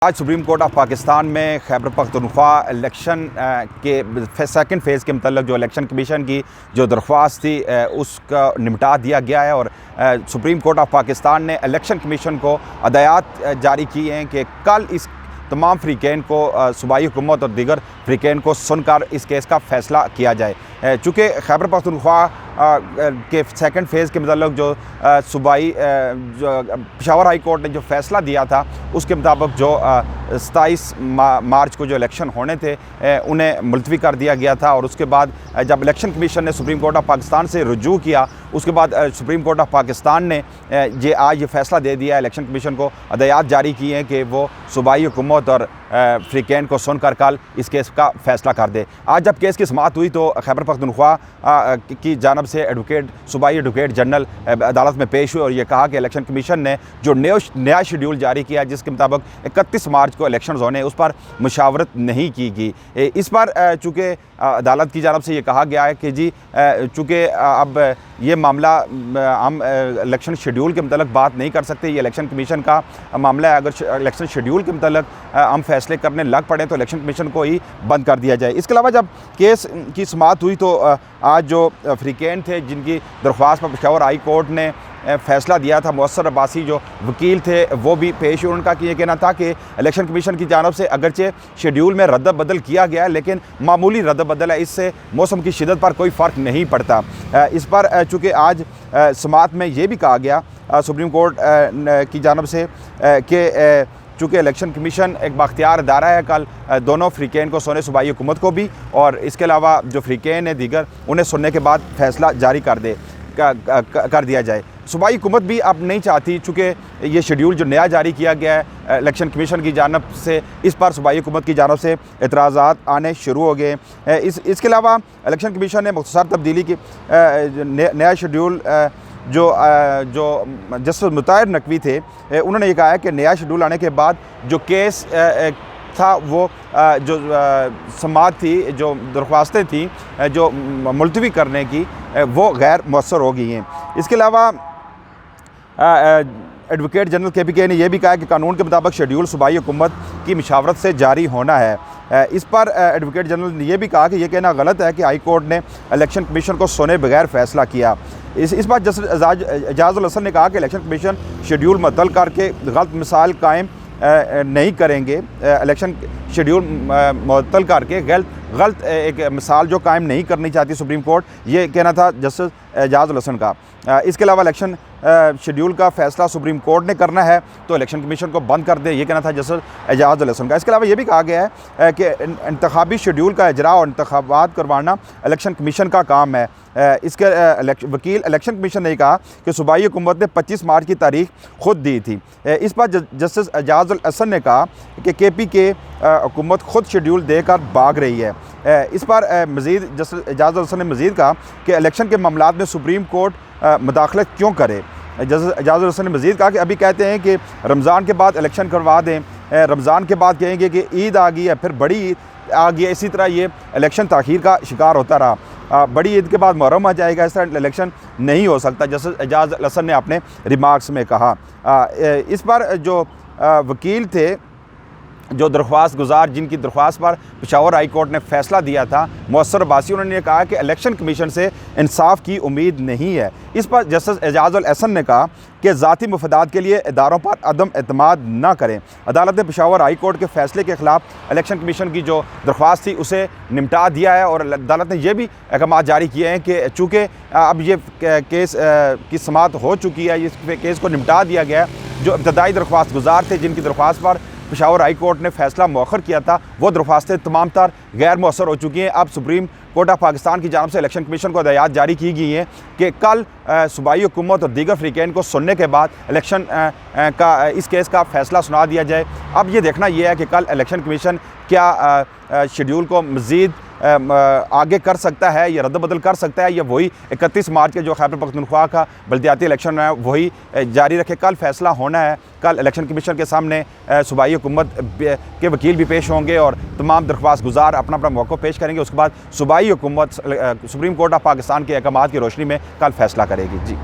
आज supreme court of Pakistan में Khyber Pakhtunkhwa election के सेकंड फ़ेज़ के मतलब जो इलेक्शन कमीशन की जो दरख्वास्त थी उसका निपटा दिया गया है। और सुप्रीम कोर्ट ऑफ पाकिस्तान ने इलेक्शन कमीशन को हदायत जारी की हैं कि कल इस तमाम फ़रीक़ैन को सूबाई हुकूमत और दीगर फ़रीक़ैन को सुनकर इस केस का फ़ैसला किया जाए। चूँकि खैबर पख्तूनख्वा के सेकंड फ़ेज़ के मतलब जो सूबाई पेशावर हाई कोर्ट ने जो फ़ैसला दिया था उसके मुताबिक जो 27 मार्च को जो इलेक्शन होने थे उन्हें मुलतवी कर दिया गया था। और उसके बाद जब इलेक्शन कमीशन ने सुप्रीम कोर्ट ऑफ पाकिस्तान से रुजू किया उसके बाद सुप्रीम कोर्ट ऑफ पाकिस्तान ने आज ये फ़ैसला दे दिया इलेक्शन कमीशन को हदायत जारी की हैं कि वो सूबाई हुकूमत और फ़रीक़ैन को सुनकर कल इस केस का फ़ैसला कर दे। आज जब केस की समाअत हुई तो खैबर पख्तूनख्वा की जानब से सूबाई एडवोकेट जनरल अदालत में पेश हुए और ये कहा कि इलेक्शन कमीशन ने जो नया शेड्यूल जारी किया जिसके मुताबिक 31 मार्च को इलेक्शन होने उस पर मुशावरत नहीं की गई। इस पर चूँकि अदालत की जानब से ये कहा गया है कि जी चूँकि अब ये मामला हम इलेक्शन शेड्यूल के मतलब बात नहीं कर सकते, ये इलेक्शन कमीशन का मामला है। अगर इलेक्शन शेड्यूल के मतलब हम फैसले करने लग पड़े तो इलेक्शन कमीशन को ही बंद कर दिया जाए। इसके अलावा जब केस की समाअत हुई तो आज जो फ़रीक़ैन थे जिनकी दरख्वास्त पर पेशावर हाई कोर्ट ने फ़ैसला दिया था, मुअस्सर अब्बासी जो वकील थे वो भी पेश हुए। उनका ये कहना था कि इलेक्शन कमीशन की जानब से अगरचे शेड्यूल में रद्द बदल किया गया है लेकिन मामूली रद्द बदल है, इससे मौसम की शिदत पर कोई फ़र्क नहीं पड़ता। इस पर चूँकि आज समाअत में ये भी कहा गया सुप्रीम कोर्ट की जानब से कि चूँकि इलेक्शन कमीशन एक बाख्तियार अदारा है, कल दोनों फ़रीक़ैन को सुने, सूबाई हुकूमत को भी और इसके अलावा जो फ़रीक़ैन है दीगर उन्हें सुनने के बाद फ़ैसला जारी कर दिया जाए। सूबाई हुकूमत भी अब नहीं चाहती, चूँकि ये शेड्यूल जो नया जारी किया गया है इलेक्शन कमीशन की जानब से, इस पर सूबाई हुकूमत की जानब से एतराज़ात आने शुरू हो गए। इसके अलावा इलेक्शन कमीशन ने मुख्तसर तब्दीली की नया शेड्यूल जो जस्टिस मुताहिर नकवी थे उन्होंने ये कहा है कि नया शेड्यूल आने के बाद जो केस था वो जो समाअत थी, जो दरख्वास्तें थी जो मुलतवी करने की वो गैर मुअस्सर हो गई हैं। इसके अलावा एडवोकेट जनरल KPK ने यह भी कहा कि कानून के मुताबिक शेड्यूल सूबाई हुकूमत की मशावरत से जारी होना है। इस पर एडवोकेट जनरल ने यह भी कहा कि यह कहना गलत है कि हाई कोर्ट ने इलेक्शन कमीशन को सुने बगैर फ़ैसला किया। इस बार जस्टिस एजाज़ुल हसन ने कहा कि इलेक्शन कमीशन शेड्यूल मुअत्तल करके गलत मिसाल कायम नहीं करेंगे। इलेक्शन शेड्यूल मुअत्तल करके गलत एक मिसाल जो कायम नहीं करनी चाहती सुप्रीम कोर्ट, ये कहना था जस्टिस एजाज़ुल हसन का। इसके अलावा इलेक्शन शेड्यूल का फ़ैसला सुप्रीम कोर्ट ने करना है तो इलेक्शन कमीशन को बंद कर दे, ये कहना था जस्टिस एजाज़ुल हसन का। इसके अलावा ये भी कहा गया है कि इंतखाबी शेड्यूल का इजरा और इंतखाबात करवाना इलेक्शन कमीशन का काम है। इसके वकील इलेक्शन कमीशन ने कहा कि सूबाई हुकूमत ने 25 मार्च की तारीख खुद दी थी। इस पर जस्टिस एजाज़ुल हसन ने कहा कि KPK हुकूमत खुद शेड्यूल देकर भाग रही है। इस पर मज़ीद जस्टिस एजाज़ुल हसन ने मज़ीद कहा कि इलेक्शन के मामलात में सुप्रीम कोर्ट मुदाखलत क्यों करे। जस्टिस एजाज़ुल हसन ने मज़ीद कहा कि अभी कहते हैं कि रमज़ान के बाद इलेक्शन करवा दें, रमज़ान के बाद कहेंगे कि ईद आ गई है, फिर बड़ी ईद आ गई है, इसी तरह ये इलेक्शन ताख़ीर का शिकार होता रहा। बड़ी ईद के बाद मुहर्रम आ जाएगा, इस तरह इलेक्शन नहीं हो सकता, जस्टिस एजाज़ुल हसन ने अपने रिमार्क्स में कहा। इस पर जो वकील थे, जो दरख्वास्त गुजार जिनकी दरख्वास्त पर पेशावर हाई कोर्ट ने फ़ैसला दिया था, मुअस्सर अब्बासी, उन्होंने कहा कि इलेक्शन कमीशन से इंसाफ की उम्मीद नहीं है। इस पर जस्टिस एजाज़ुल हसन ने कहा कि ज़ाती मफादात के लिए इदारों पर अदम एतमाद न करें। अदालत ने पेशावर हाई कोर्ट के फ़ैसले के ख़िलाफ़ इलेक्शन कमीशन की जो दरख्वास्त थी उसे निपटा दिया है और अदालत ने यह भी अहकाम जारी किए हैं कि चूँकि अब ये केस की समाअत हो चुकी है, इस केस को निपटा दिया गया है, जो इब्तदाई दरख्वास्त गुजार थे जिनकी दरख्वास्त पर पेशावर हाई कोर्ट ने फ़ैसला मौखर किया था वो दरख्वास्तें तमाम तर गैर मुअस्सर हो चुकी हैं। अब सुप्रीम कोर्ट ऑफ पाकिस्तान की जानब से इलेक्शन कमीशन को हदायत जारी की गई हैं कि कल सूबाई हुकूमत और दीगर फ़रीक़ैन को सुनने के बाद इलेक्शन का इस केस का फ़ैसला सुना दिया जाए। अब ये देखना यह है कि कल इलेक्शन कमीशन क्या शेड्यूल को मज़ीद आगे कर सकता है या रद्द बदल कर सकता है या वही 31 मार्च के जो खैबर पख्तूनख्वा का बल्दियाती इलेक्शन है वही जारी रखे। कल फ़ैसला होना है। कल इलेक्शन कमीशन के सामने सूबाई हुकूमत के वकील भी पेश होंगे और तमाम दरख्वास्त गुजार अपना अपना मौक़िफ़ पेश करेंगे। उसके बाद सूबाई हुकूमत सुप्रीम कोर्ट ऑफ पाकिस्तान के अहकामात की रोशनी में कल फ़ैसला करेगी। जी।